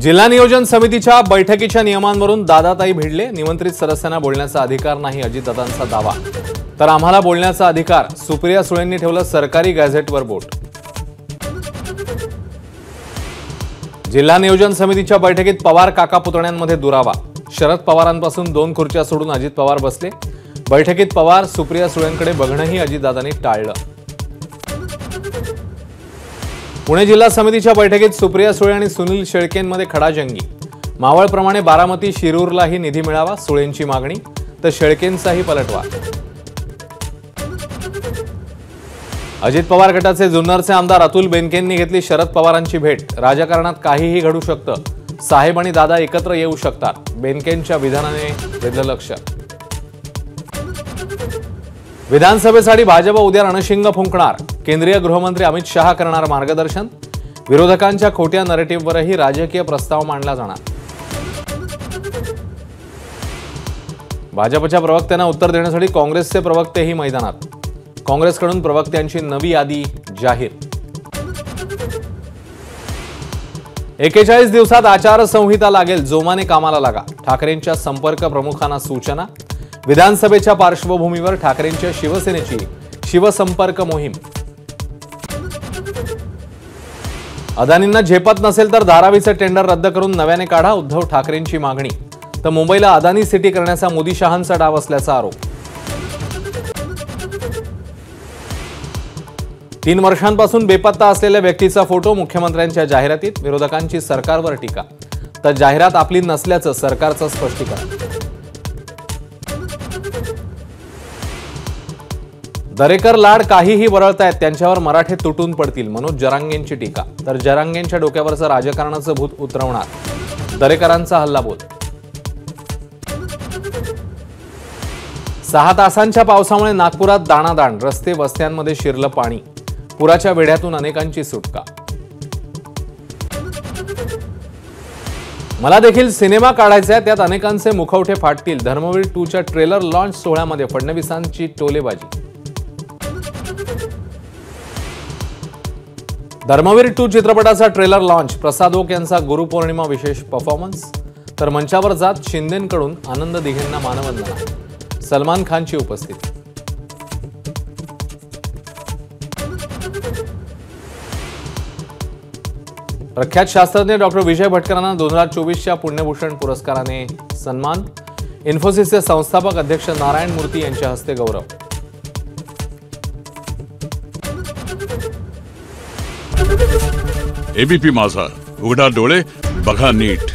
जिल्हा नियोजन समितीच्या बैठकीच्या नियमांवरून दादाताई भिडले। निमंत्रित सदस्यांना बोलण्याचा अधिकार नाही अजितदादांचा दावा। तर आम्हाला बोलण्याचा अधिकार, सुप्रिया सुळेंनी ठेवलं सरकारी गॅझेटवर बोट। जिल्हा नियोजन समितीच्या बैठकीत पवार काका पुतण्यांमध्ये दुरावा। शरद पवारांपासून 2 खुर्च्या सोडून अजित पवार बसले। बैठकीत पवार सुप्रिया सुळेंकडे बघणंही अजितदादांनी टाळलं। पुणे जिल्हा समितीच्या बैठकीत सुप्रिया सुळे आणि सुनील शेळकेंमध्ये खडाजंगी। मावळप्रमाणे बारामती शिरूरलाही निधी मिळावा सुळेंची मागणी, तर शेळकेंचाही पलटवार। अजित पवार गटाचे जुन्नरचे आमदार अतुल बेनकेंनी घेतली शरद पवारांची भेट। राजकारणात काहीही घडू शकतं, साहेब आणि दादा एकत्र येऊ शकतात, बेनकेंच्या विधानाने वेधलं लक्ष। विधानसभेसाठी भाजप उद्या रणशिंग फुंकणार। केंद्रीय गृहमंत्री अमित शहा करणार मार्गदर्शन। विरोधकांच्या खोट्या नरेटिव्हवरही राजकीय प्रस्ताव मांडला जाणार। भाजपच्या प्रवक्त्यांना उत्तर देण्यासाठी काँग्रेसचे प्रवक्तेही मैदानात। काँग्रेसकडून प्रवक्त्यांची नवी यादी जाहीर। 41 दिवसात आचारसंहिता लागेल, जोमाने कामाला लागा। ठाकरेंच्या संपर्क प्रमुखांना सूचना। विधानसभेच्या पार्श्वभूमीवर ठाकरेंच्या शिवसेनेची शिवसंपर्क मोहीम। अदानींना झेपत नसेल तर धारावीचे टेंडर रद्द करून नव्याने काढा, उद्धव ठाकरेंची मागणी। तर मुंबईला अदानी सिटी करण्याचा मोदी शहांचा डाव असल्याचा आरोप। 3 वर्षांपासून बेपत्ता असलेल्या व्यक्तीचा फोटो मुख्यमंत्र्यांच्या जाहिरातीत। विरोधकांची सरकारवर टीका, तर जाहिरात आपली नसल्याचं सरकारचं स्पष्टीकरण। दरेकर लाड काहीही वरळतायत, त्यांच्यावर मराठे तुटून पडतील, मनोज जरांगेंची टीका। तर जरांगेंच्या डोक्यावरचं राजकारणाचं भूत उतरवणार, दरेकरांचा हल्लाबोल। 6 तासांच्या पावसामुळे नागपुरात दाणादाण, रस्ते वस्त्यांमध्ये शिरलं पाणी। पुराच्या वेढ्यातून अनेकांची सुटका। मला देखील सिनेमा काढायचा आहे, त्यात अनेकांचे मुखवटे फाटतील। धर्मवीर 2च्या ट्रेलर लॉन्च सोहळ्यामध्ये फडणवीसांची टोलेबाजी। धर्मवीर 2 चित्रपटाचा ट्रेलर लॉन्च। प्रसाद ओक यांचा गुरुपौर्णिमा विशेष परफॉर्मन्स। तर मंचावर जात शिंदेंकडून आनंद दिघेंना मानवंदना। सलमान खानची उपस्थिती। प्रख्यात शास्त्रज्ञ डॉक्टर विजय भटकरांना 2024च्या पुण्यभूषण पुरस्काराने सन्मान। इन्फोसिसचे संस्थापक अध्यक्ष नारायण मूर्ती यांच्या हस्ते गौरव। एबीपी माझा, उघडा डोळे बघा नीट।